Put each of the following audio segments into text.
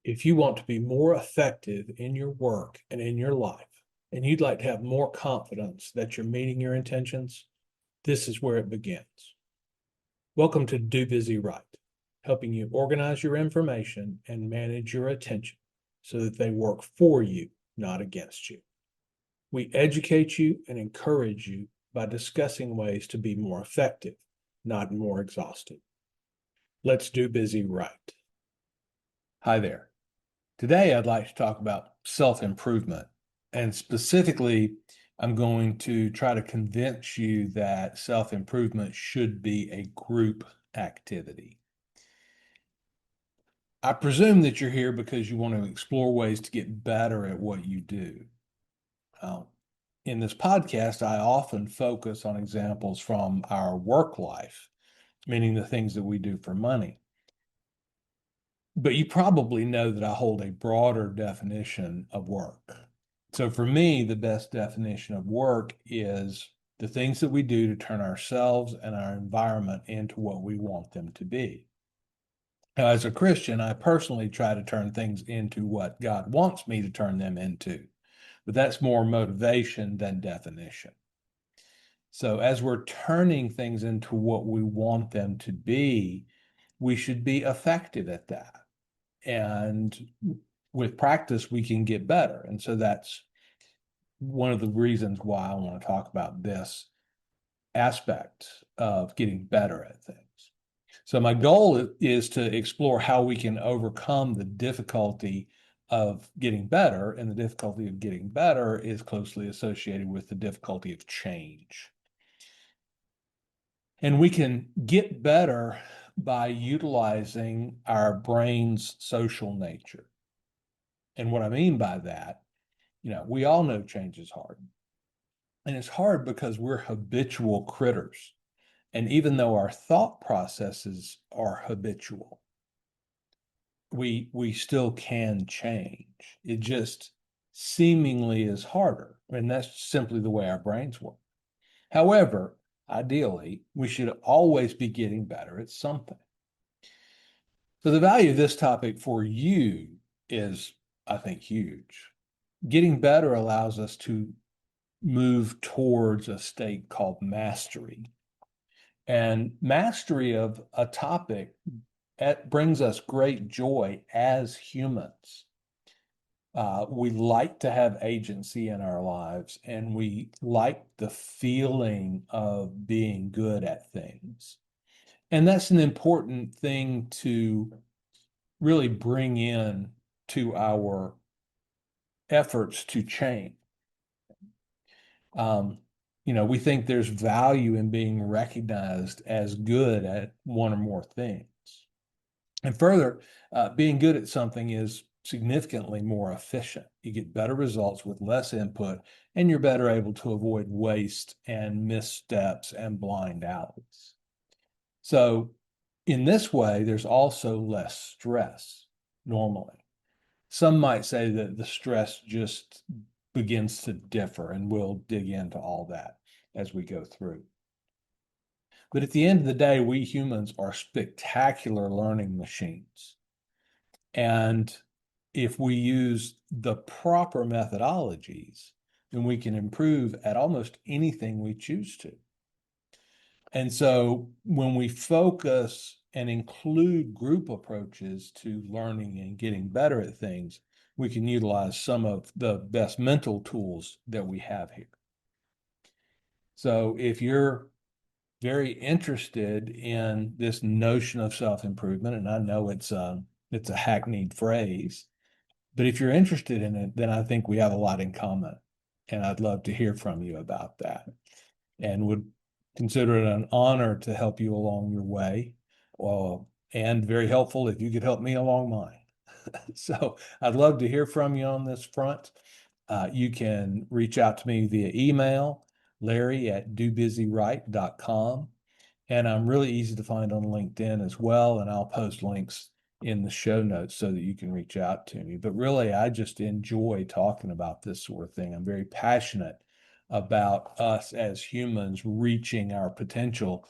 If you want to be more effective in your work and in your life, and you'd like to have more confidence that you're meeting your intentions, this is where it begins. Welcome to Do Busy Right, helping you organize your information and manage your attention so that they work for you, not against you. We educate you and encourage you by discussing ways to be more effective, not more exhausted. Let's do busy right. Hi there. Today, I'd like to talk about self-improvement. And specifically, I'm going to try to convince you that self-improvement should be a group activity. I presume that you're here because you want to explore ways to get better at what you do. In this podcast, I often focus on examples from our work life, meaning the things that we do for money. But you probably know that I hold a broader definition of work. So for me, the best definition of work is the things that we do to turn ourselves and our environment into what we want them to be. Now, as a Christian, I personally try to turn things into what God wants me to turn them into, but that's more motivation than definition. So as we're turning things into what we want them to be, we should be effective at that. And with practice, we can get better. And so that's one of the reasons why I want to talk about this aspect of getting better at things. So my goal is to explore how we can overcome the difficulty of getting better. And the difficulty of getting better is closely associated with the difficulty of change. And we can get better by utilizing our brain's social nature. And what I mean by that, we all know change is hard. And it's hard because we're habitual critters. And even though our thought processes are habitual, we still can change. It just seemingly is harder. And that's simply the way our brains work. However, ideally, we should always be getting better at something. So the value of this topic for you is, I think, huge. Getting better allows us to move towards a state called mastery. And mastery of a topic brings us great joy as humans. We like to have agency in our lives, and we like the feeling of being good at things. And that's an important thing to really bring in to our efforts to change. We think there's value in being recognized as good at one or more things. And further, being good at something is significantly more efficient. You get better results with less input, and you're better able to avoid waste and missteps and blind alleys. So in this way, there's also less stress normally. Some might say that the stress just begins to differ, and we'll dig into all that as we go through. But at the end of the day, we humans are spectacular learning machines. And if we use the proper methodologies, then we can improve at almost anything we choose to. And so when we focus and include group approaches to learning and getting better at things, we can utilize some of the best mental tools that we have here. So if you're very interested in this notion of self-improvement, and I know it's a hackneyed phrase, but if you're interested in it, then I think we have a lot in common. And I'd love to hear from you about that, and would consider it an honor to help you along your way, and very helpful if you could help me along mine. So I'd love to hear from you on this front. You can reach out to me via email, larry@dobusyright.com. And I'm really easy to find on LinkedIn as well. And I'll post links in the show notes so that you can reach out to me. But really, I just enjoy talking about this sort of thing. I'm very passionate about us as humans reaching our potential,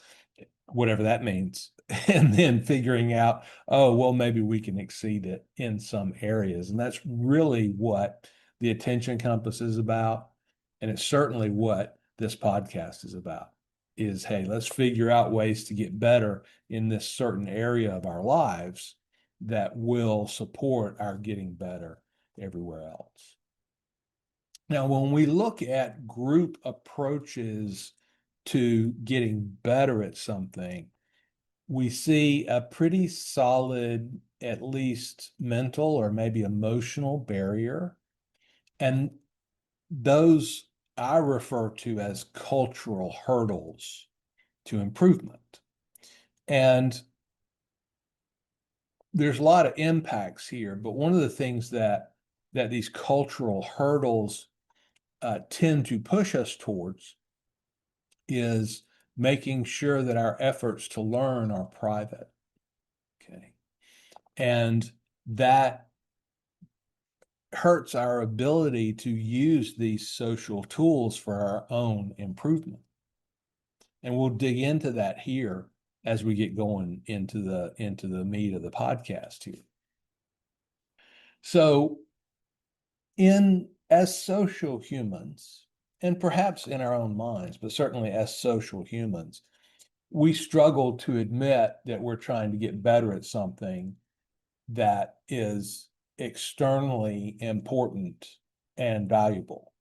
whatever that means, and then figuring out, oh, well, maybe we can exceed it in some areas. And that's really what the attention compass is about. And it's certainly what this podcast is about is, hey, let's figure out ways to get better in this certain area of our lives that will support our getting better everywhere else. Now, when we look at group approaches to getting better at something, we see a pretty solid, at least mental or maybe emotional barrier. And those I refer to as cultural hurdles to improvement. And there's a lot of impacts here, but one of the things that these cultural hurdles tend to push us towards is making sure that our efforts to learn are private. Okay. And that hurts our ability to use these social tools for our own improvement. And we'll dig into that here as we get going into the meat of the podcast here. So in as social humans, and perhaps in our own minds, but certainly as social humans, we struggle to admit that we're trying to get better at something that is externally important and valuable.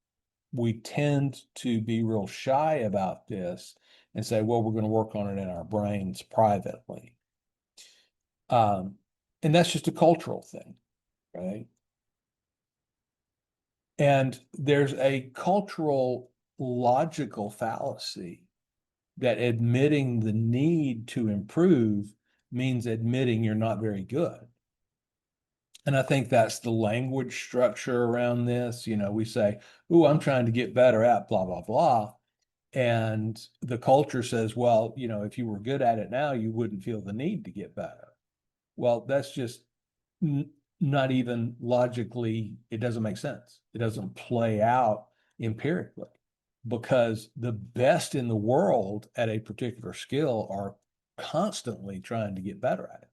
We tend to be real shy about this and say, well, we're going to work on it in our brains privately. And that's just a cultural thing, right? And there's a cultural logical fallacy that admitting the need to improve means admitting you're not very good. And I think that's the language structure around this. You know, we say, "Oh, I'm trying to get better at blah, blah, blah." And the culture says, well, you know, if you were good at it now, you wouldn't feel the need to get better. Well, that's just not even logically, it doesn't make sense. It doesn't play out empirically because the best in the world at a particular skill are constantly trying to get better at it.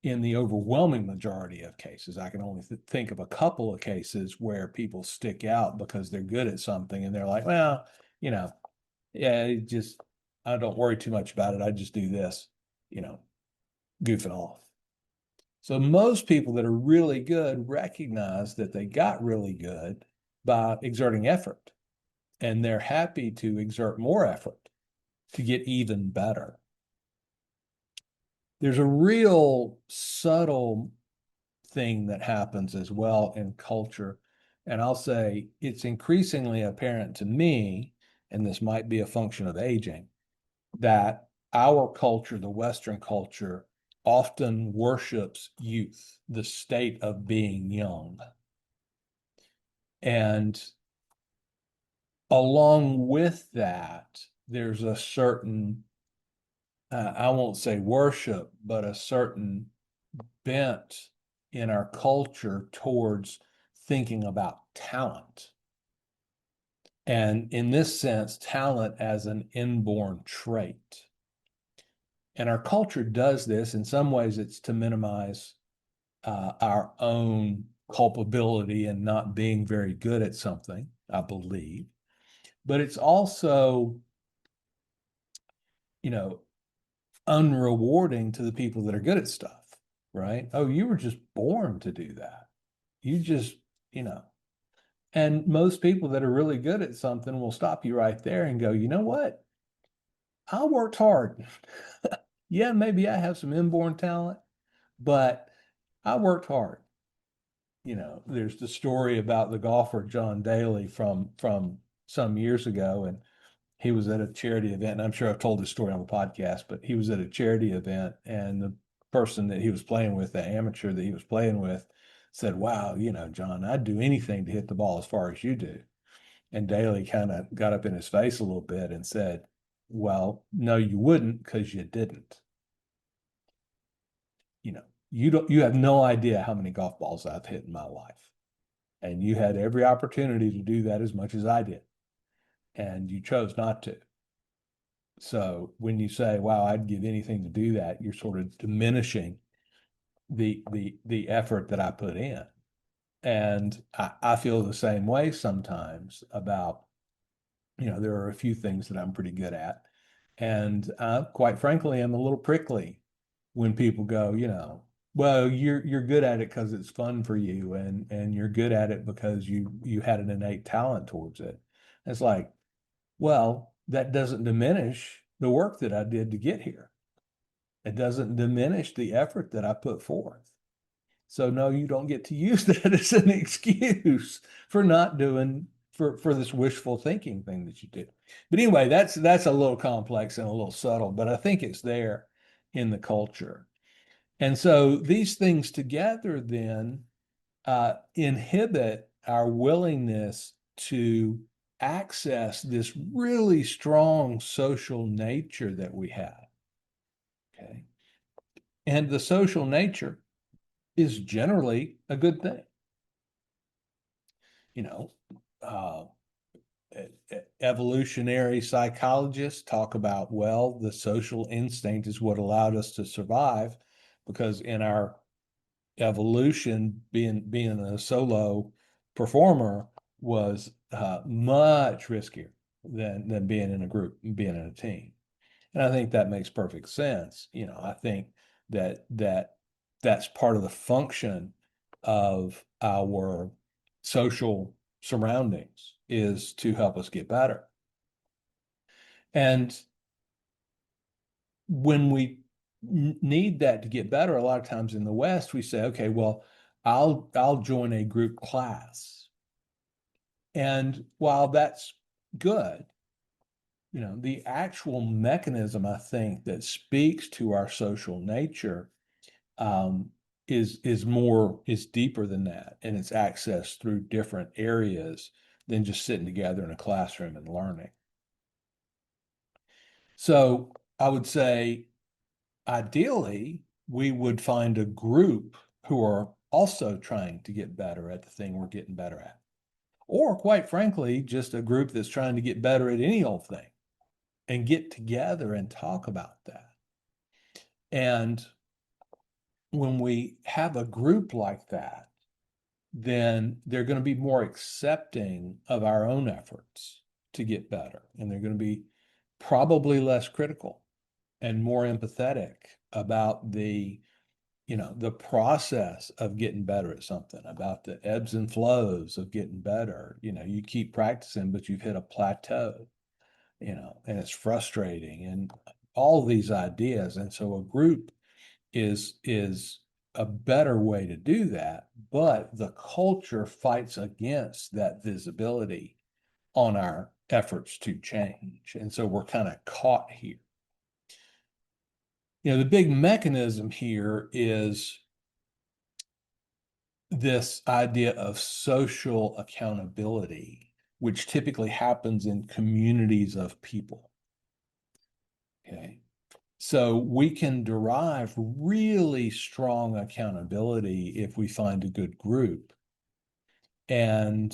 In the overwhelming majority of cases, I can only think of a couple of cases where people stick out because they're good at something and they're like, well, you know, yeah, it just, I don't worry too much about it. I just do this, you know, goofing off. So most people that are really good recognize that they got really good by exerting effort, and they're happy to exert more effort to get even better. There's a real subtle thing that happens as well in culture, and I'll say it's increasingly apparent to me, and this might be a function of aging, that our culture, the Western culture, often worships youth, the state of being young. And along with that, there's a certain, I won't say worship, but a certain bent in our culture towards thinking about talent. And in this sense, talent as an inborn trait. And our culture does this. In some ways, it's to minimize our own culpability in not being very good at something, I believe. But it's also, you know, unrewarding to the people that are good at stuff, right? Oh, you were just born to do that. You just, you know, and most people that are really good at something will stop you right there and go, you know what? I worked hard. Yeah, maybe I have some inborn talent, but I worked hard. You know, there's the story about the golfer John Daly from some years ago, and he was at a charity event. And I'm sure I've told this story on the podcast, but he was at a charity event, and the person that he was playing with, the amateur that he was playing with, said, "Wow, you know, John, I'd do anything to hit the ball as far as you do." And Daly kind of got up in his face a little bit and said, "Well, no, you wouldn't because you didn't. You know, you have no idea how many golf balls I've hit in my life. And you had every opportunity to do that as much as I did. And you chose not to. So when you say, wow, I'd give anything to do that, you're sort of diminishing the effort that I put in. And I feel the same way sometimes about, there are a few things that I'm pretty good at. And quite frankly, I'm a little prickly when people go, well, you're good at it because it's fun for you, and you're good at it because you had an innate talent towards it. It's like, well, that doesn't diminish the work that I did to get here. It doesn't diminish the effort that I put forth. So no, you don't get to use that as an excuse for not doing for this wishful thinking thing that you do. But anyway, that's a little complex and a little subtle, but I think it's there in the culture. And so these things together then inhibit our willingness to access this really strong social nature that we have. Okay. And the social nature is generally a good thing. You know, uh, evolutionary psychologists talk about, well, the social instinct is what allowed us to survive because in our evolution, being a solo performer was much riskier than being in a group, being in a team. And I think that makes perfect sense. I think that's part of the function of our social surroundings is to help us get better. And when we need that to get better, a lot of times in the West, we say, okay, well, I'll join a group class. And while that's good, the actual mechanism, I think, that speaks to our social nature um, is deeper than that, and it's accessed through different areas than just sitting together in a classroom and learning. So I would say, ideally, we would find a group who are also trying to get better at the thing we're getting better at, or quite frankly, just a group that's trying to get better at any old thing and get together and talk about that. And when we have a group like that, then they're going to be more accepting of our own efforts to get better. And they're going to be probably less critical and more empathetic about the process of getting better at something, about the ebbs and flows of getting better. You keep practicing, but you've hit a plateau, and it's frustrating and all these ideas. And so a group is a better way to do that, but the culture fights against that visibility on our efforts to change. And so we're kind of caught here. The big mechanism here is this idea of social accountability, which typically happens in communities of people. Okay. So we can derive really strong accountability if we find a good group. And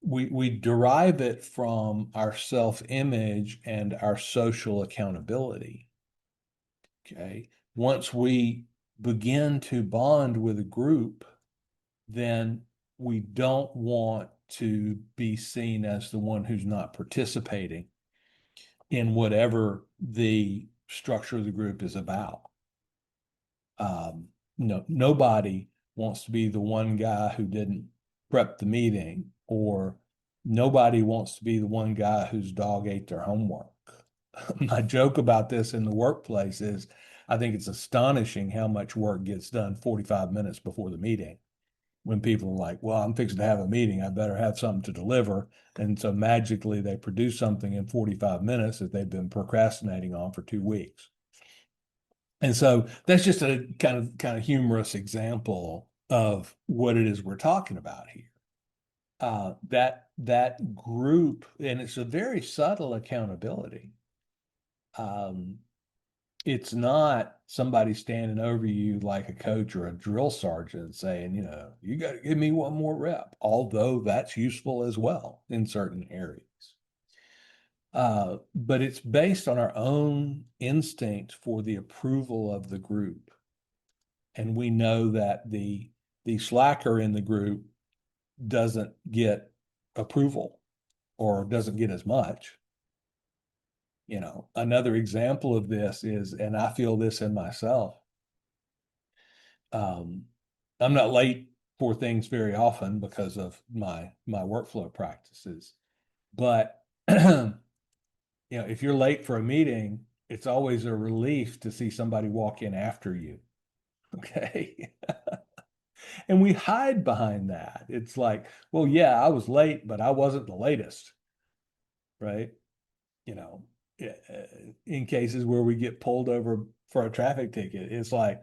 we derive it from our self-image and our social accountability. Okay. Once we begin to bond with a group, then we don't want to be seen as the one who's not participating in whatever the structure of the group is about. No, nobody wants to be the one guy who didn't prep the meeting, or nobody wants to be the one guy whose dog ate their homework. My joke about this in the workplace is I think it's astonishing how much work gets done 45 minutes before the meeting when people are like, well, I'm fixing to have a meeting. I better have something to deliver. And so magically they produce something in 45 minutes that they've been procrastinating on for 2 weeks. And so that's just a kind of humorous example of what it is we're talking about here. That group, and it's a very subtle accountability. It's not somebody standing over you like a coach or a drill sergeant saying, you got to give me one more rep, although that's useful as well in certain areas. But it's based on our own instinct for the approval of the group. And we know that the slacker in the group doesn't get approval or doesn't get as much. Another example of this is, and I feel this in myself, I'm not late for things very often because of my workflow practices. But if you're late for a meeting, it's always a relief to see somebody walk in after you. Okay. And we hide behind that. It's like, well, yeah, I was late, but I wasn't the latest, right? You know, in cases where we get pulled over for a traffic ticket, it's like,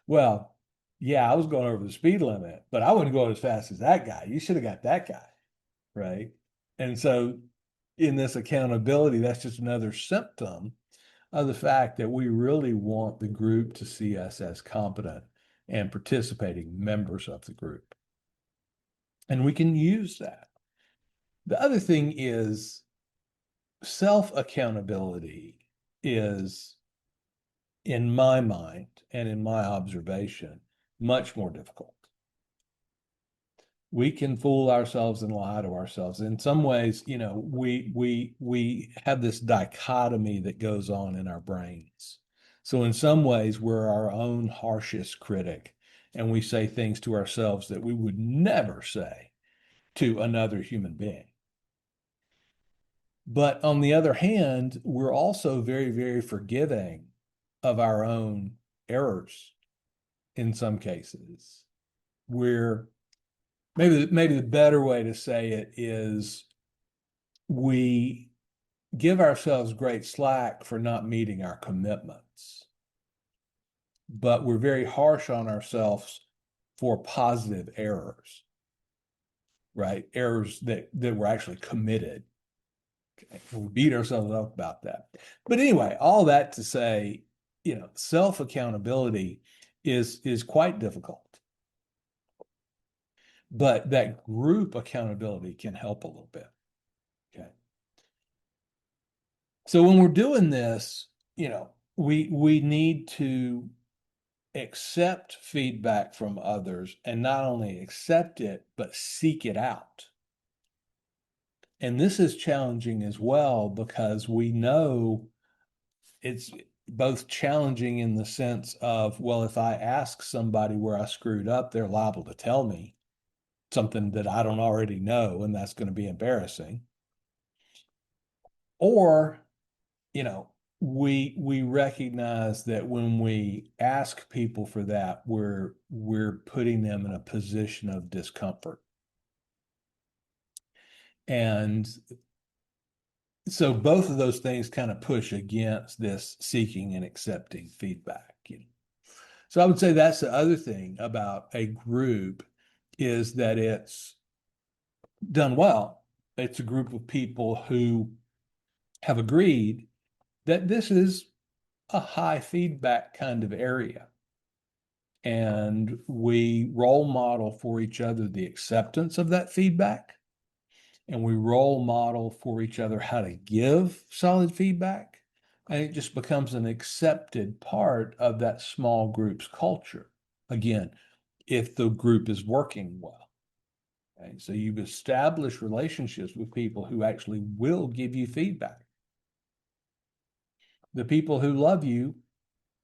well, yeah, I was going over the speed limit, but I wouldn't go as fast as that guy. You should have got that guy, right? And so in this accountability, that's just another symptom of the fact that we really want the group to see us as competent and participating members of the group. And we can use that. The other thing is self-accountability is, in my mind and in my observation, much more difficult. We can fool ourselves and lie to ourselves. In some ways, we have this dichotomy that goes on in our brains. So in some ways, we're our own harshest critic, and we say things to ourselves that we would never say to another human being. But on the other hand, we're also very, very forgiving of our own errors in some cases. We're maybe the better way to say it is we give ourselves great slack for not meeting our commitments, but we're very harsh on ourselves for positive errors, right? Errors that were actually committed. Okay. We beat ourselves up about that. But anyway, all that to say, self-accountability is quite difficult. But that group accountability can help a little bit. Okay. So when we're doing this, we need to accept feedback from others, and not only accept it, but seek it out. And this is challenging as well, because we know it's both challenging in the sense of, well, if I ask somebody where I screwed up, they're liable to tell me something that I don't already know, and that's going to be embarrassing. Or, we recognize that when we ask people for that, we're putting them in a position of discomfort. And so both of those things kind of push against this seeking and accepting feedback. So I would say that's the other thing about a group, is that it's done well. It's a group of people who have agreed that this is a high feedback kind of area. And we role model for each other the acceptance of that feedback. And we role model for each other how to give solid feedback. And it just becomes an accepted part of that small group's culture. Again, if the group is working well. Okay? So you've established relationships with people who actually will give you feedback. The people who love you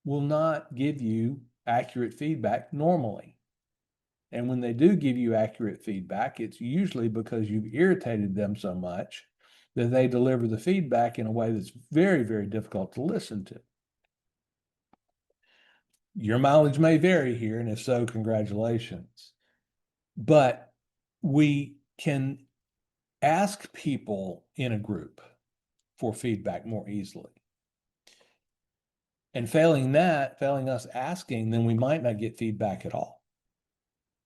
will not give you accurate feedback normally. And when they do give you accurate feedback, it's usually because you've irritated them so much that they deliver the feedback in a way that's very, very difficult to listen to. Your mileage may vary here, and if so, congratulations. But we can ask people in a group for feedback more easily. And failing us asking, then we might not get feedback at all.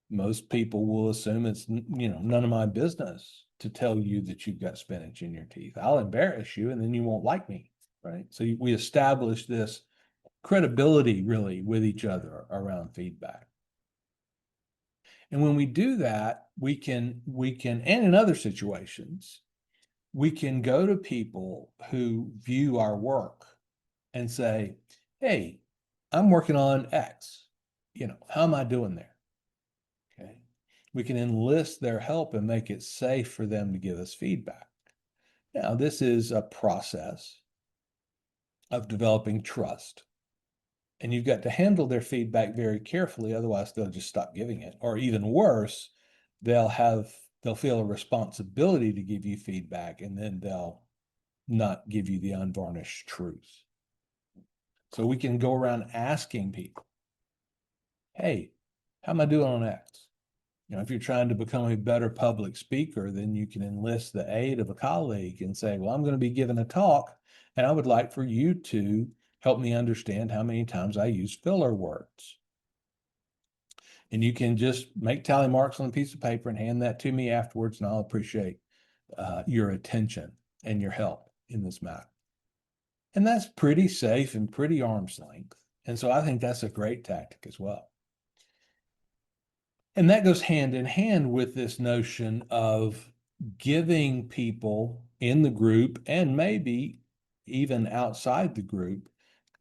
Most people will assume it's, none of my business to tell you that you've got spinach in your teeth. I'll embarrass you, and then you won't like me, right? So we establish this credibility really with each other around feedback. And when we do that, we can, and in other situations, we can go to people who view our work and say, hey, I'm working on X. How am I doing there? Okay. We can enlist their help and make it safe for them to give us feedback. Now, this is a process of developing trust. And you've got to handle their feedback very carefully, otherwise they'll just stop giving it. Or even worse, they'll feel a responsibility to give you feedback, and then they'll not give you the unvarnished truth. So we can go around asking people, hey, how am I doing on X? If you're trying to become a better public speaker, then you can enlist the aid of a colleague and say, well, I'm going to be giving a talk, and I would like for you to help me understand how many times I use filler words. And you can just make tally marks on a piece of paper and hand that to me afterwards, and I'll appreciate your attention and your help in this matter. And that's pretty safe and pretty arm's length. And so I think that's a great tactic as well. And that goes hand in hand with this notion of giving people in the group, and maybe even outside the group,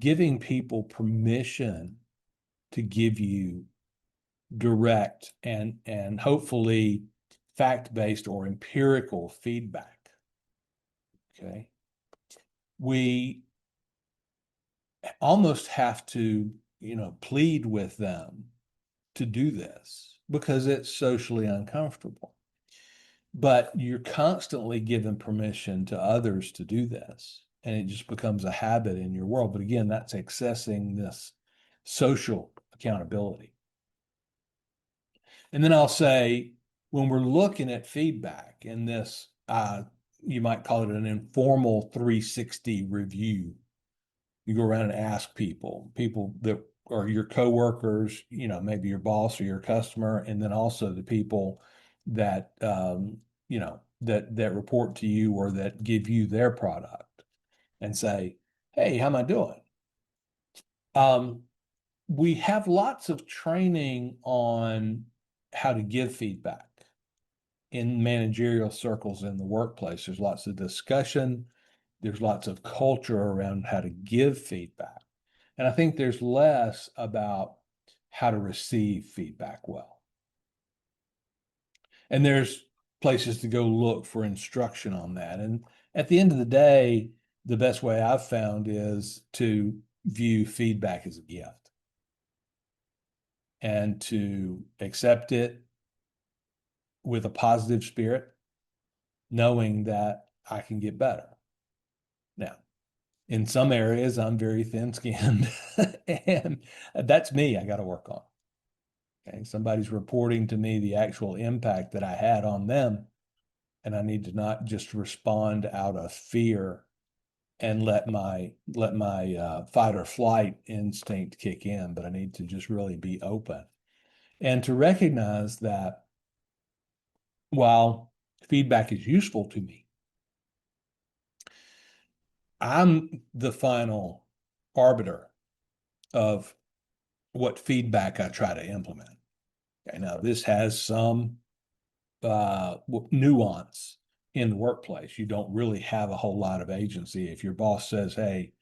giving people permission to give you direct and hopefully fact-based or empirical feedback. Okay. We almost have to, plead with them to do this because it's socially uncomfortable. But you're constantly giving permission to others to do this, and it just becomes a habit in your world. But again, that's accessing this social accountability. And then I'll say, when we're looking at feedback in this, you might call it an informal 360 review. You go around and ask people that are your coworkers, maybe your boss or your customer, and then also the people that that report to you or that give you their product, and say, hey, how am I doing? We have lots of training on how to give feedback in managerial circles in the workplace. There's lots of discussion. There's lots of culture around how to give feedback. And I think there's less about how to receive feedback well. And there's places to go look for instruction on that. And at the end of the day, the best way I've found is to view feedback as a gift and to accept it with a positive spirit, knowing that I can get better. Now, in some areas, I'm very thin-skinned, and that's me I got to work on. Okay, somebody's reporting to me the actual impact that I had on them, and I need to not just respond out of fear and let my fight or flight instinct kick in, but I need to just really be open and to recognize that while feedback is useful to me, I'm the final arbiter of what feedback I try to implement. Okay, now this has some nuance in the workplace. You don't really have a whole lot of agency. If your boss says, hey,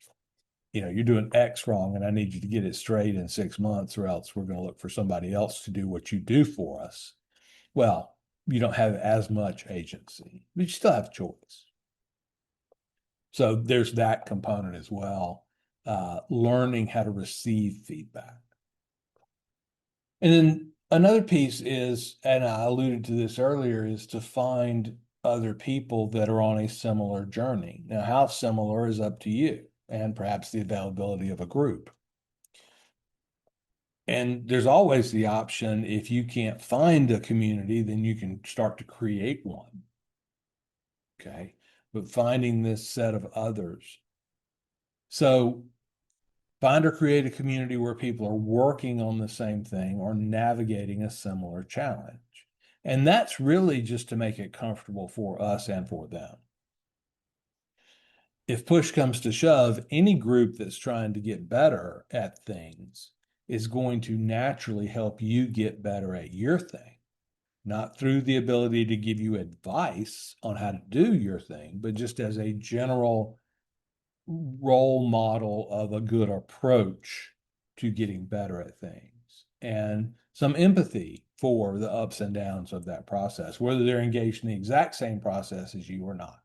you're doing X wrong and I need you to get it straight in 6 months, or else we're going to look for somebody else to do what you do for us. Well, you don't have as much agency, but you still have choice. So there's that component as well, learning how to receive feedback. And then another piece is, and I alluded to this earlier, is to find other people that are on a similar journey. Now, how similar is up to you, and perhaps the availability of a group. And there's always the option, if you can't find a community, then you can start to create one. Okay. But finding this set of others. So find or create a community where people are working on the same thing or navigating a similar challenge. And that's really just to make it comfortable for us and for them. If push comes to shove, any group that's trying to get better at things is going to naturally help you get better at your thing. not through the ability to give you advice on how to do your thing, but just as a general role model of a good approach to getting better at things, and some empathy for the ups and downs of that process, whether they're engaged in the exact same process as you or not.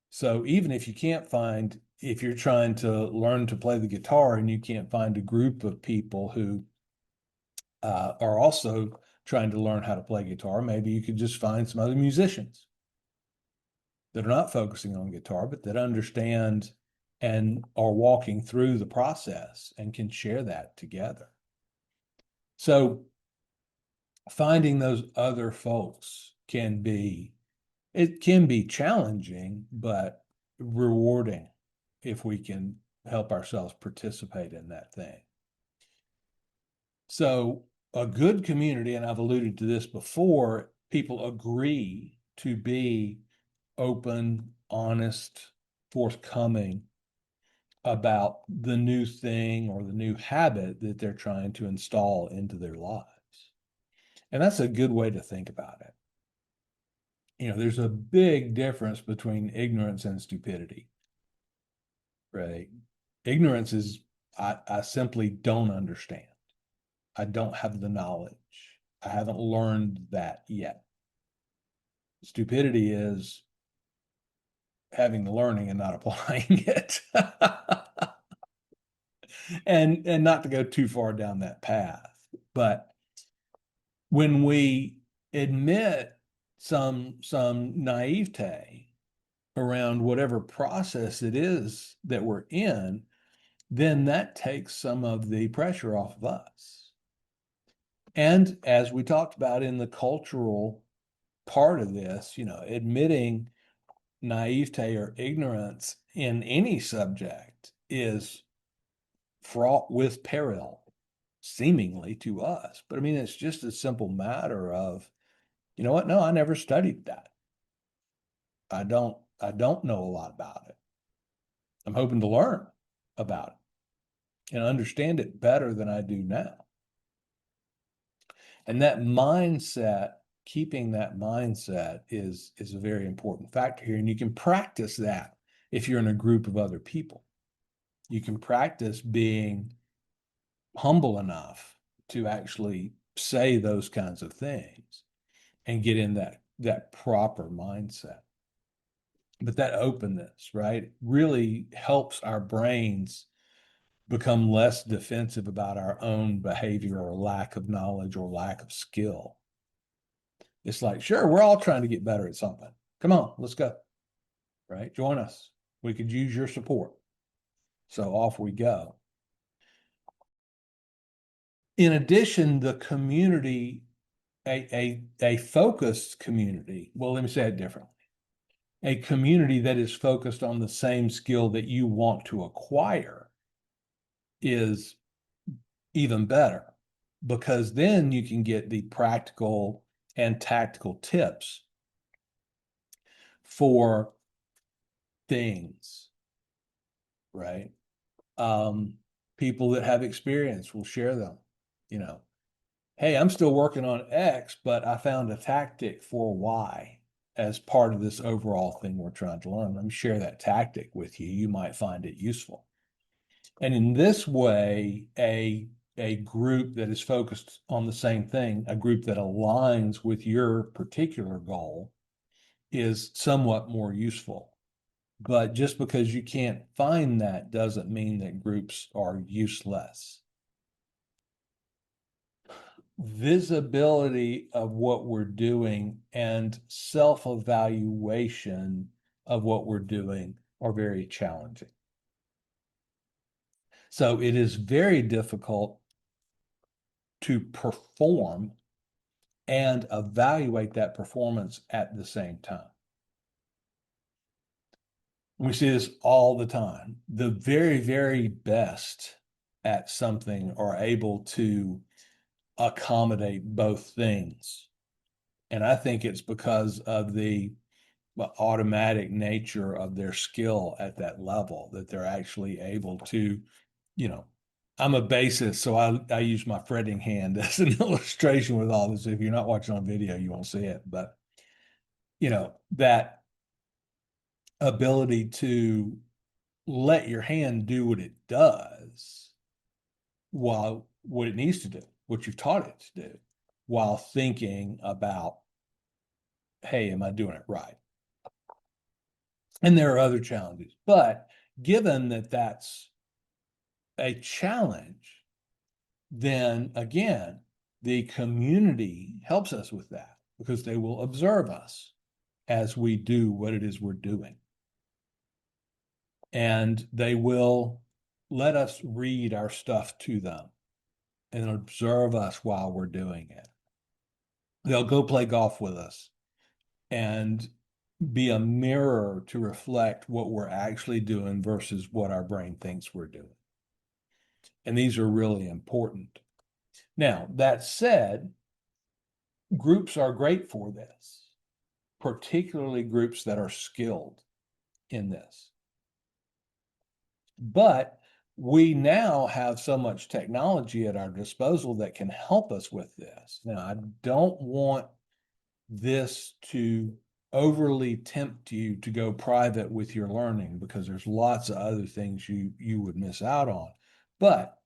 So even if you can't find, if you're trying to learn to play the guitar and you can't find a group of people who are also trying to learn how to play guitar, maybe you could just find some other musicians that are not focusing on guitar, but that understand and are walking through the process and can share that together. So finding those other folks can be, it can be challenging, but rewarding if we can help ourselves participate in that thing. So a good community, and I've alluded to this before, people agree to be open, honest, forthcoming about the new thing or the new habit that they're trying to install into their lives. And that's a good way to think about it. You know, there's a big difference between ignorance and stupidity, right? Ignorance is, I simply don't understand. I don't have the knowledge. I haven't learned that yet. Stupidity is having the learning and not applying it. And not to go too far down that path. But when we admit some naivete around whatever process it is that we're in, then that takes some of the pressure off of us. And as we talked about in the cultural part of this, you know, admitting naivete or ignorance in any subject is fraught with peril, seemingly to us. But I mean, it's just a simple matter of, you know what? No, I never studied that. I don't know a lot about it. I'm hoping to learn about it and understand it better than I do now. And that mindset, keeping that mindset is a very important factor here. And you can practice that if you're in a group of other people. You can practice being humble enough to actually say those kinds of things and get in that proper mindset. But that openness, right, really helps our brains become less defensive about our own behavior or lack of knowledge or lack of skill. It's like, sure, we're all trying to get better at something. Come on, let's go. Right? Join us. We could use your support. So off we go. In addition, the community, a focused community, well, let me say it differently. A community that is focused on the same skill that you want to acquire is even better, because then you can get the practical and tactical tips for things, right? People that have experience will share them, you know. Hey, I'm still working on X, but I found a tactic for Y as part of this overall thing we're trying to learn. Let me share that tactic with you. You might find it useful. And in this way, a group that is focused on the same thing, a group that aligns with your particular goal, is somewhat more useful. But just because you can't find that doesn't mean that groups are useless. Visibility of what we're doing and self-evaluation of what we're doing are very challenging. So it is very difficult to perform and evaluate that performance at the same time. We see this all the time. The very, very best at something are able to accommodate both things. And I think it's because of the automatic nature of their skill at that level that they're actually able to, you know, I'm a bassist, so I use my fretting hand as an illustration with all this. If you're not watching on video, you won't see it. But that ability to let your hand do what it does while what it needs to do, what you've taught it to do, while thinking about, hey, am I doing it right? And there are other challenges, but given that that's a challenge, then again, the community helps us with that because they will observe us as we do what it is we're doing. And they will let us read our stuff to them and observe us while we're doing it. They'll go play golf with us and be a mirror to reflect what we're actually doing versus what our brain thinks we're doing. And these are really important. Now, that said, groups are great for this, particularly groups that are skilled in this. But we now have so much technology at our disposal that can help us with this. Now, I don't want this to overly tempt you to go private with your learning because there's lots of other things you would miss out on. But,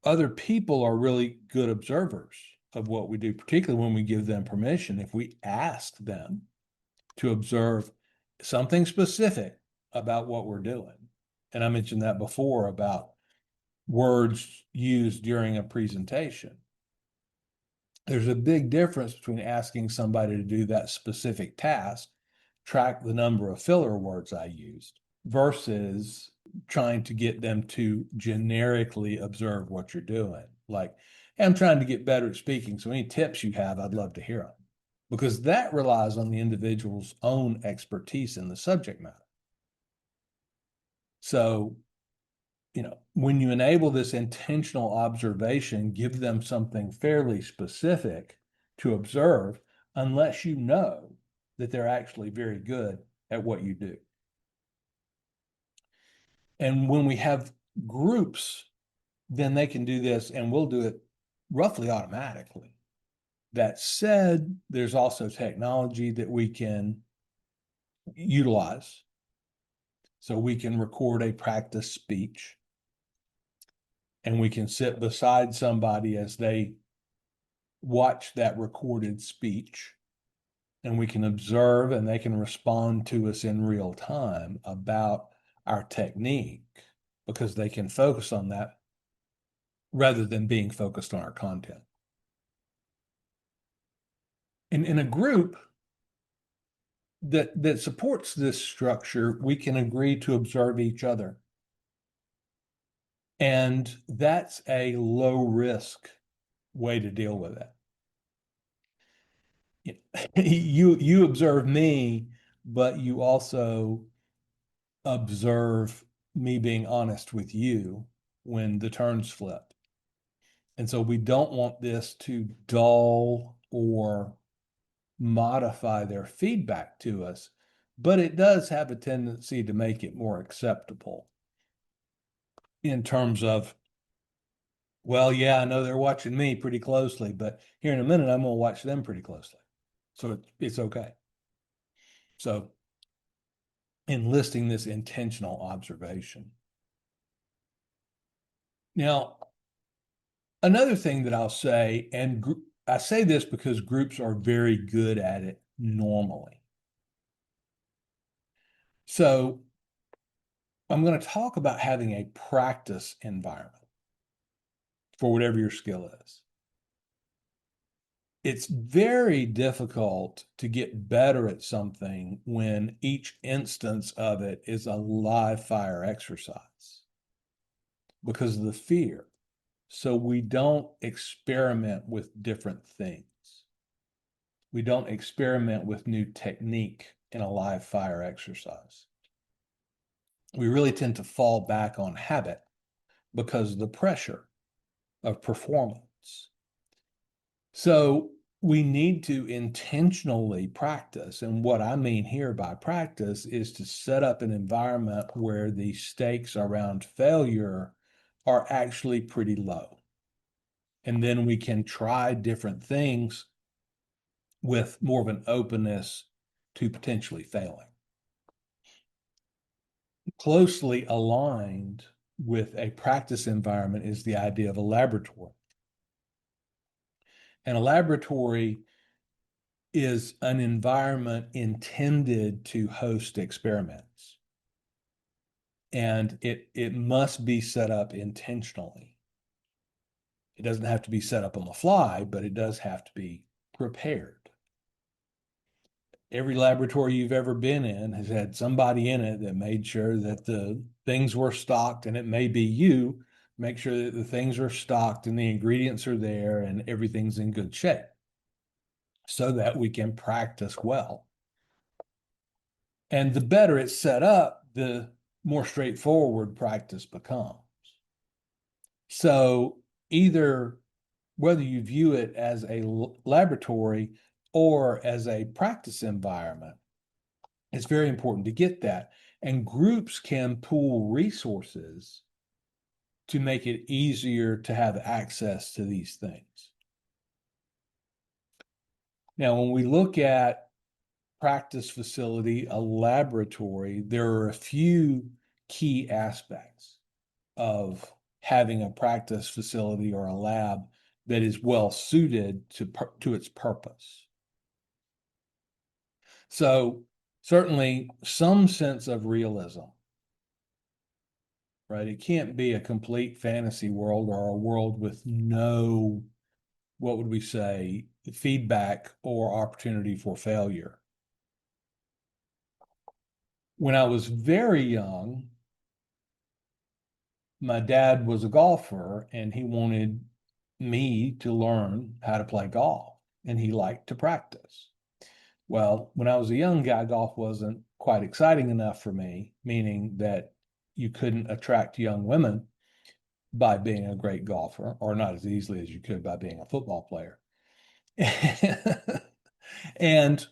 other people are really good observers of what we do, particularly when we give them permission. If we ask them to observe something specific about what we're doing, and I mentioned that before about words used during a presentation. There's a big difference between asking somebody to do that specific task, track the number of filler words I used, versus trying to get them to generically observe what you're doing. Like, hey, I'm trying to get better at speaking, so any tips you have, I'd love to hear them. Because that relies on the individual's own expertise in the subject matter. So, when you enable this intentional observation, give them something fairly specific to observe, unless you know that they're actually very good at what you do. And when we have groups, then they can do this and we'll do it roughly automatically. That said, there's also technology that we can utilize. So we can record a practice speech and we can sit beside somebody as they watch that recorded speech, and we can observe and they can respond to us in real time about our technique because they can focus on that rather than being focused on our content. In a group that supports this structure, we can agree to observe each other. And that's a low risk way to deal with it. You observe me, but you also observe me being honest with you when the turns flip. And so we don't want this to dull or modify their feedback to us, but it does have a tendency to make it more acceptable in terms of, well, yeah, I know they're watching me pretty closely, but here in a minute, I'm going to watch them pretty closely. So it's okay. So enlisting this intentional observation. Now, another thing that I'll say, and I say this because groups are very good at it normally. So I'm going to talk about having a practice environment for whatever your skill is. It's very difficult to get better at something when each instance of it is a live fire exercise because of the fear. So we don't experiment with different things. We don't experiment with new technique in a live fire exercise. We really tend to fall back on habit because of the pressure of performance. So we need to intentionally practice. And what I mean here by practice is to set up an environment where the stakes around failure are actually pretty low. And then we can try different things with more of an openness to potentially failing. Closely aligned with a practice environment is the idea of a laboratory. And a laboratory is an environment intended to host experiments. And it must be set up intentionally. It doesn't have to be set up on the fly, but it does have to be prepared. Every laboratory you've ever been in has had somebody in it that made sure that the things were stocked, and it may be you, make sure that the things are stocked and the ingredients are there and everything's in good shape so that we can practice well. And the better it's set up, the more straightforward practice becomes. So either whether you view it as a laboratory or as a practice environment, it's very important to get that. And groups can pool resources to make it easier to have access to these things. Now, when we look at practice facility, a laboratory, there are a few key aspects of having a practice facility or a lab that is well suited to its purpose. So certainly some sense of realism, right? It can't be a complete fantasy world or a world with no, what would we say, feedback or opportunity for failure. When I was very young, my dad was a golfer and he wanted me to learn how to play golf, and he liked to practice. Well, when I was a young guy, golf wasn't quite exciting enough for me, meaning that you couldn't attract young women by being a great golfer, or not as easily as you could by being a football player. And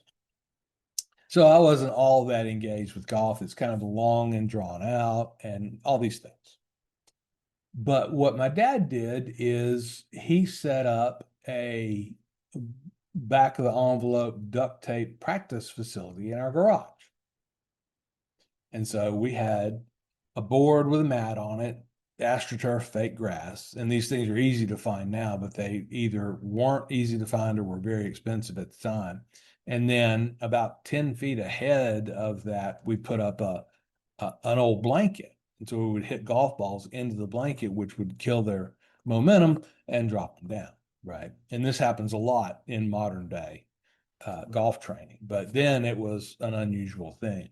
so I wasn't all that engaged with golf. It's kind of long and drawn out and all these things. But what my dad did is he set up a back of the envelope duct tape practice facility in our garage. And so we had a board with a mat on it, astroturf, fake grass. And these things are easy to find now, but they either weren't easy to find or were very expensive at the time. And then about 10 feet ahead of that, we put up an old blanket. And so we would hit golf balls into the blanket, which would kill their momentum and drop them down, right? And this happens a lot in modern day golf training, but then it was an unusual thing.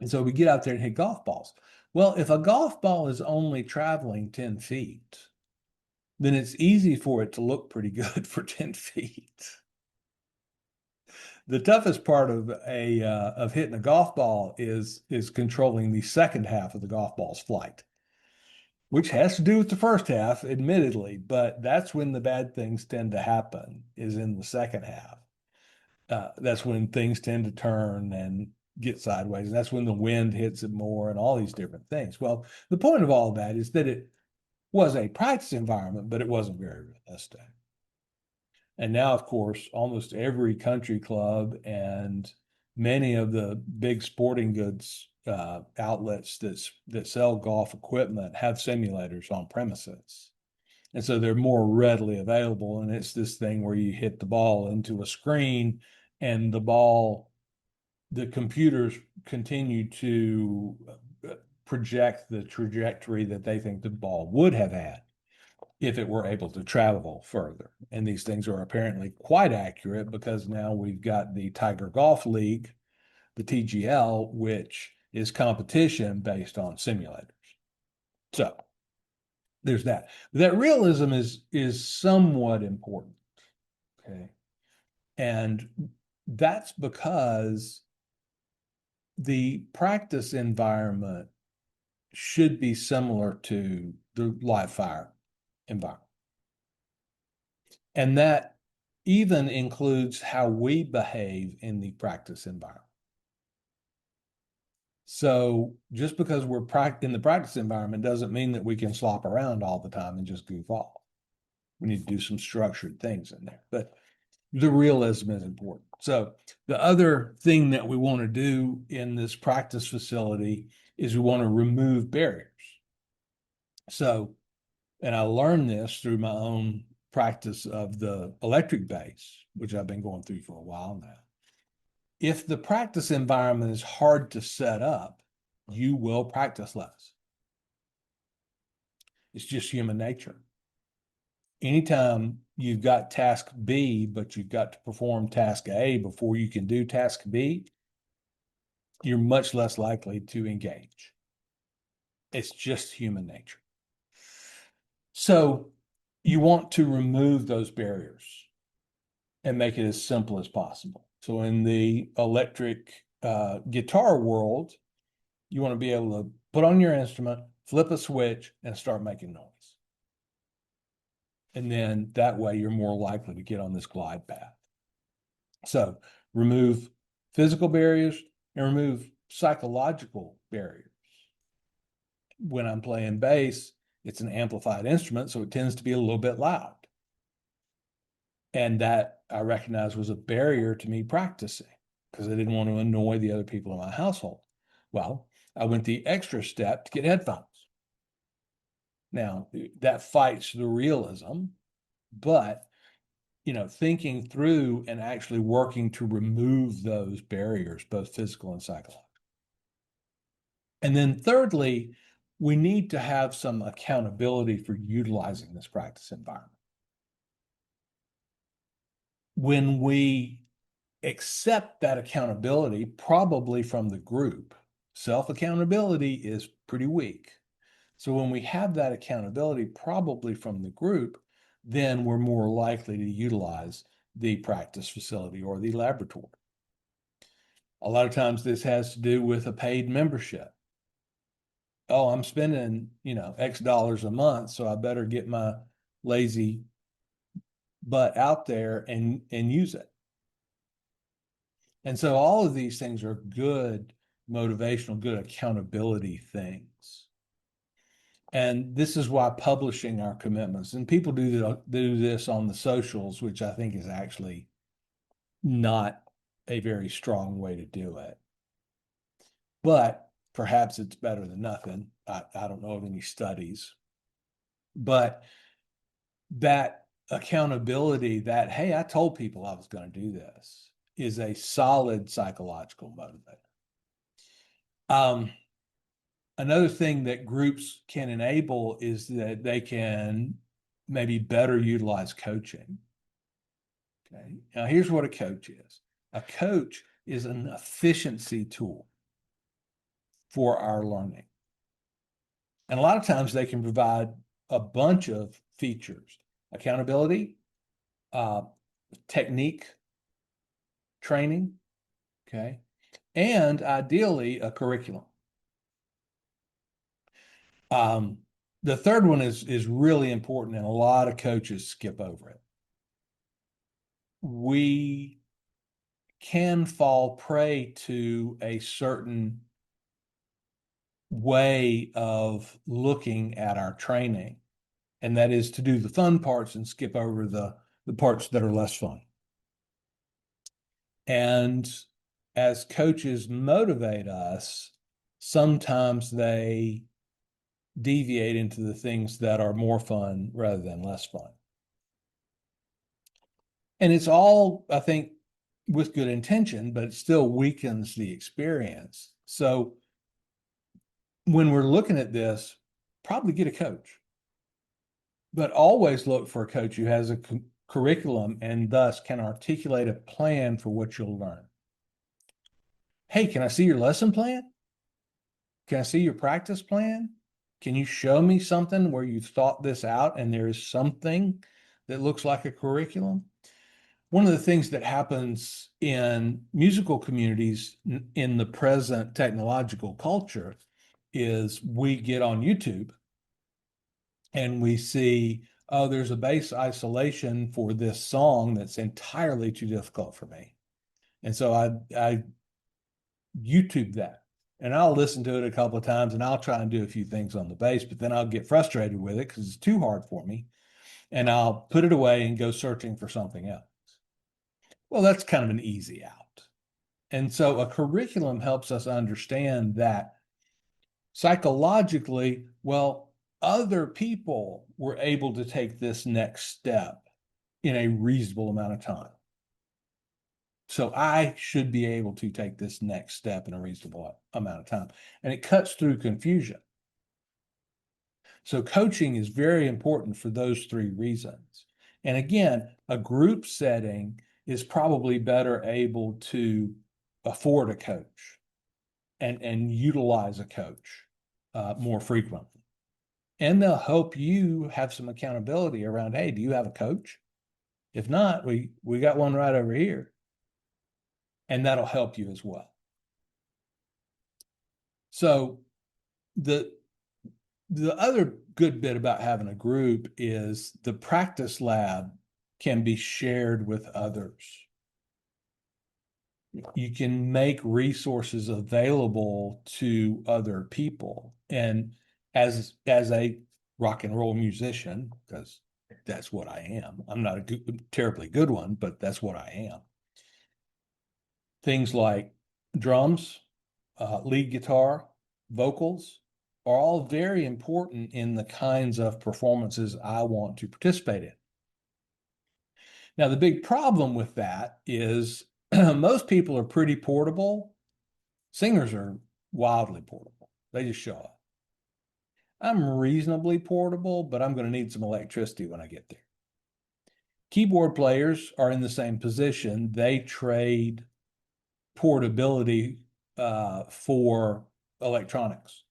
And so we get out there and hit golf balls. Well, if a golf ball is only traveling 10 feet, then it's easy for it to look pretty good for 10 feet. The toughest part of hitting a golf ball is controlling the second half of the golf ball's flight, which has to do with the first half, admittedly, but that's when the bad things tend to happen, is in the second half. That's when things tend to turn and get sideways. And that's when the wind hits it more and all these different things. Well, the point of all of that is that it was a practice environment, but it wasn't very realistic. And now, of course, almost every country club and many of the big sporting goods outlets that sell golf equipment have simulators on premises. And so they're more readily available. And it's this thing where you hit the ball into a screen and the computers continue to project the trajectory that they think the ball would have had if it were able to travel further. And these things are apparently quite accurate because now we've got the Tiger Golf League, the TGL, which is competition based on simulators. So there's that. That realism is somewhat important. Okay. And that's because the practice environment should be similar to the live fire environment. And that even includes how we behave in the practice environment. So just because we're in the practice environment doesn't mean that we can slop around all the time and just goof off. We need to do some structured things in there, but the realism is important. So the other thing that we want to do in this practice facility is we want to remove barriers. So, and I learned this through my own practice of the electric bass, which I've been going through for a while now. If the practice environment is hard to set up, you will practice less. It's just human nature. Anytime you've got task B, but you've got to perform task A before you can do task B, you're much less likely to engage. It's just human nature. So you want to remove those barriers and make it as simple as possible. So in the electric guitar world, you want to be able to put on your instrument, flip a switch, and start making noise. And then that way you're more likely to get on this glide path. So remove physical barriers and remove psychological barriers. When I'm playing bass, it's an amplified instrument, so it tends to be a little bit loud. And that I recognized was a barrier to me practicing because I didn't want to annoy the other people in my household. Well, I went the extra step to get headphones. Now, that fights the realism, but thinking through and actually working to remove those barriers, both physical and psychological. And then thirdly, we need to have some accountability for utilizing this practice environment. When we accept that accountability, probably from the group, self-accountability is pretty weak. So when we have that accountability, probably from the group, then we're more likely to utilize the practice facility or the laboratory. A lot of times this has to do with a paid membership. Oh, I'm spending, X dollars a month, so I better get my lazy butt out there and use it. And so all of these things are good motivational, good accountability things. And this is why publishing our commitments, and people do this on the socials, which I think is actually not a very strong way to do it. But perhaps it's better than nothing. I don't know of any studies. But that accountability that, hey, I told people I was going to do this is a solid psychological motivator. Another thing that groups can enable is that they can maybe better utilize coaching. Okay. Now, here's what a coach is. A coach is an efficiency tool for our learning. And a lot of times they can provide a bunch of features: accountability, technique, training, okay, and ideally a curriculum. The third one is really important, and a lot of coaches skip over it. We can fall prey to a certain way of looking at our training, and that is to do the fun parts and skip over the parts that are less fun. And as coaches motivate us, sometimes they deviate into the things that are more fun rather than less fun. And it's all, I think, with good intention, but it still weakens the experience. So when we're looking at this, probably get a coach, but always look for a coach who has a curriculum and thus can articulate a plan for what you'll learn. Hey, can I see your lesson plan? Can I see your practice plan? Can you show me something where you've thought this out and there is something that looks like a curriculum? One of the things that happens in musical communities in the present technological culture is we get on YouTube and we see, oh, there's a bass isolation for this song that's entirely too difficult for me. And so I YouTube that. and I'll listen to it a couple of times and I'll try and do a few things on the bass, but then I'll get frustrated with it because it's too hard for me. And I'll put it away and go searching for something else. Well, that's kind of an easy out. And so a curriculum helps us understand that psychologically, well, other people were able to take this next step in a reasonable amount of time. So I should be able to take this next step in a reasonable amount of time. And it cuts through confusion. So coaching is very important for those three reasons. And again, a group setting is probably better able to afford a coach and utilize a coach more frequently. And they'll help you have some accountability around, hey, do you have a coach? If not, we got one right over here. And that'll help you as well. So the other good bit about having a group is the practice lab can be shared with others. You can make resources available to other people. And as a rock and roll musician, because that's what I am. I'm not a terribly good one, but that's what I am. Things like drums, lead guitar, vocals are all very important in the kinds of performances I want to participate in. Now, the big problem with that is most people are pretty portable. Singers are wildly portable. They just show up. I'm reasonably portable, but I'm going to need some electricity when I get there. Keyboard players are in the same position. They trade portability for electronics,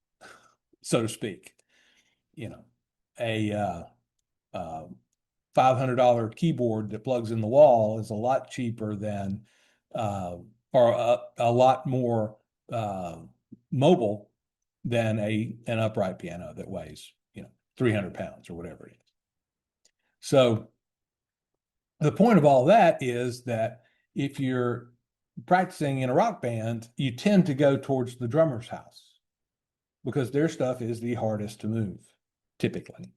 so to speak. You know, a $500 keyboard that plugs in the wall is a lot cheaper than, or a lot more mobile than an upright piano that weighs, 300 pounds or whatever it is. So the point of all that is that if you're practicing in a rock band, you tend to go towards the drummer's house because their stuff is the hardest to move, typically.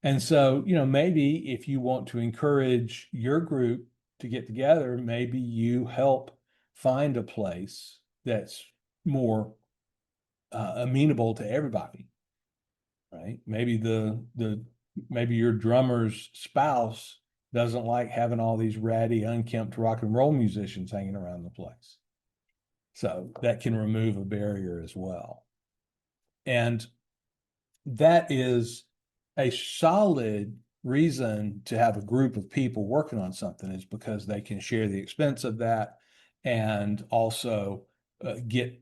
And so, maybe if you want to encourage your group to get together, maybe you help find a place that's more amenable to everybody, right? Maybe your drummer's spouse doesn't like having all these ratty, unkempt rock and roll musicians hanging around the place. So that can remove a barrier as well. And that is a solid reason to have a group of people working on something, is because they can share the expense of that and also get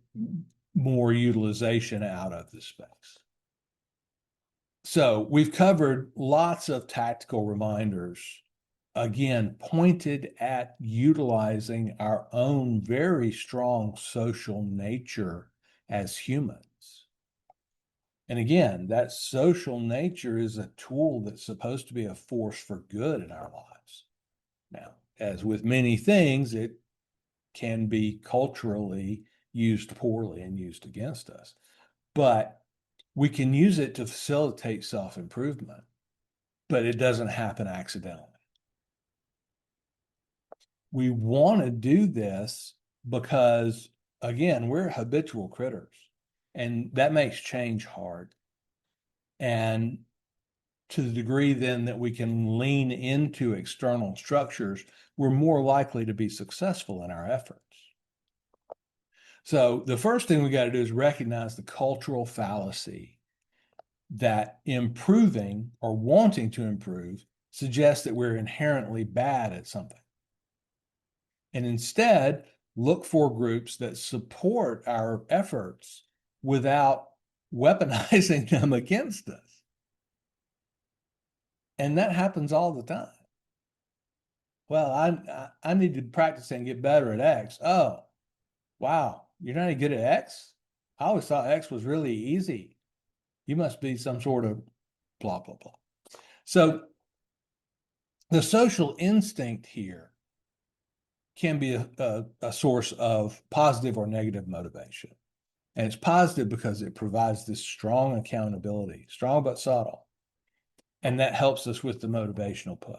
more utilization out of the space. So we've covered lots of tactical reminders, again, pointed at utilizing our own very strong social nature as humans. And again, that social nature is a tool that's supposed to be a force for good in our lives. Now, as with many things, it can be culturally used poorly and used against us. But we can use it to facilitate self-improvement, but it doesn't happen accidentally. We want to do this because, again, we're habitual critters, and that makes change hard. And to the degree then that we can lean into external structures, we're more likely to be successful in our efforts. So the first thing we got to do is recognize the cultural fallacy that improving or wanting to improve suggests that we're inherently bad at something. And instead, look for groups that support our efforts without weaponizing them against us. And that happens all the time. Well, I need to practice and get better at X. Oh, wow, you're not any good at X? I always thought X was really easy. You must be some sort of blah, blah, blah. So the social instinct here can be a source of positive or negative motivation. And it's positive because it provides this strong accountability, strong but subtle. And that helps us with the motivational push.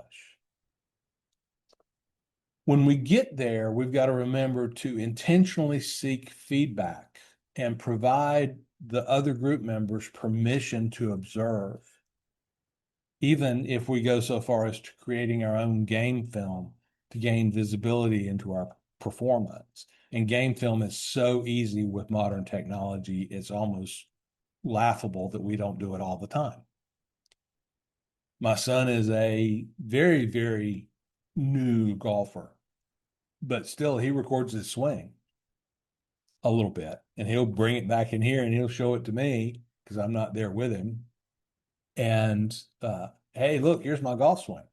When we get there, we've got to remember to intentionally seek feedback and provide the other group members permission to observe. Even if we go so far as to creating our own game film to gain visibility into our performance. And game film is so easy with modern technology, it's almost laughable that we don't do it all the time. My son is a very, very new golfer, but still he records his swing a little bit and he'll bring it back in here and he'll show it to me because I'm not there with him. And hey, look, here's my golf swing.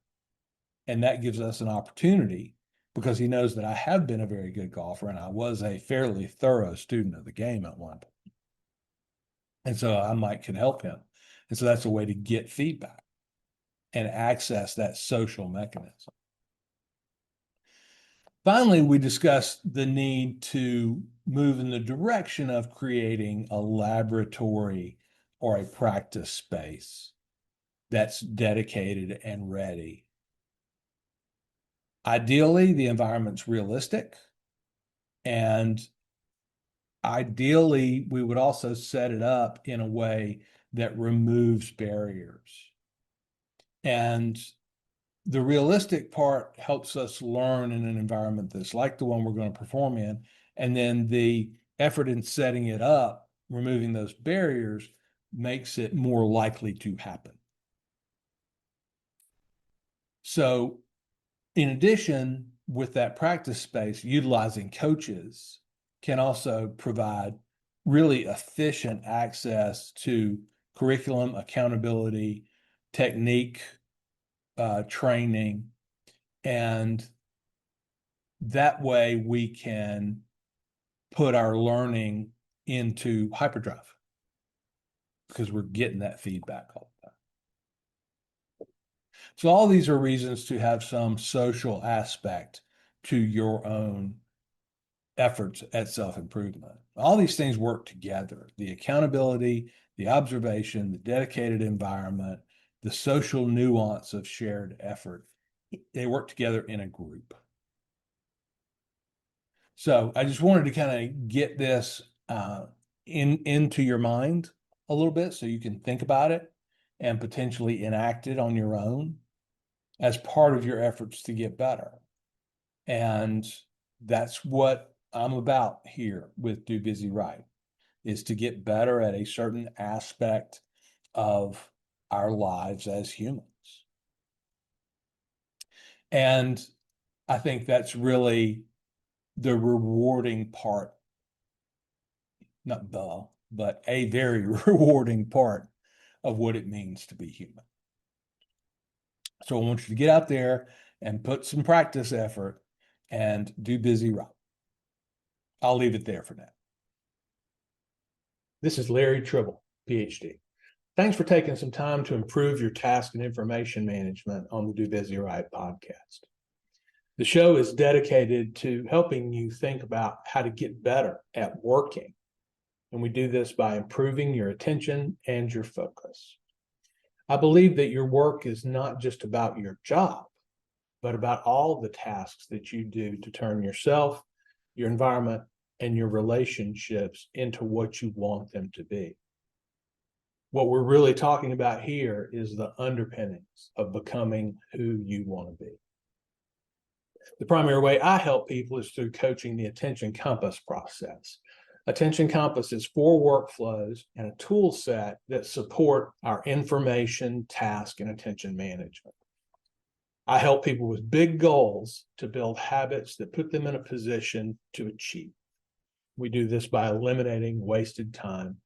And that gives us an opportunity because he knows that I have been a very good golfer and I was a fairly thorough student of the game at one point. And so I might can help him. And so that's a way to get feedback and access that social mechanism. Finally, we discussed the need to move in the direction of creating a laboratory or a practice space that's dedicated and ready. Ideally, the environment's realistic, and ideally, we would also set it up in a way that removes barriers. And the realistic part helps us learn in an environment that's like the one we're going to perform in. And then the effort in setting it up, removing those barriers, makes it more likely to happen. So in addition, with that practice space, utilizing coaches can also provide really efficient access to curriculum, accountability, technique, training, and that way we can put our learning into hyperdrive because we're getting that feedback all the time. So all these are reasons to have some social aspect to your own efforts at self-improvement. All these things work together: the accountability, the observation, the dedicated environment, the social nuance of shared effort. They work together in a group. So I just wanted to kind of get this into your mind a little bit so you can think about it and potentially enact it on your own as part of your efforts to get better. And that's what I'm about here with Do Busy Right, is to get better at a certain aspect of our lives as humans. And I think that's really the rewarding part, not but a very rewarding part of what it means to be human. So I want you to get out there and put some practice effort and do busy right. I'll leave it there for now. This is Larry Tribble, Ph.D. Thanks for taking some time to improve your task and information management on the Do Busy Right podcast. The show is dedicated to helping you think about how to get better at working. And we do this by improving your attention and your focus. I believe that your work is not just about your job, but about all the tasks that you do to turn yourself, your environment, and your relationships into what you want them to be. What we're really talking about here is the underpinnings of becoming who you want to be. The primary way I help people is through coaching the Attention Compass process. Attention Compass is 4 workflows and a tool set that support our information, task, and attention management. I help people with big goals to build habits that put them in a position to achieve. We do this by eliminating wasted time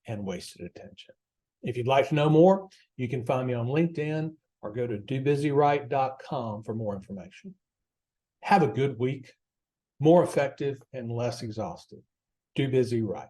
and wasted attention. If you'd like to know more, you can find me on LinkedIn or go to dobusyright.com for more information. Have a good week, more effective and less exhausted. Do Busy Right.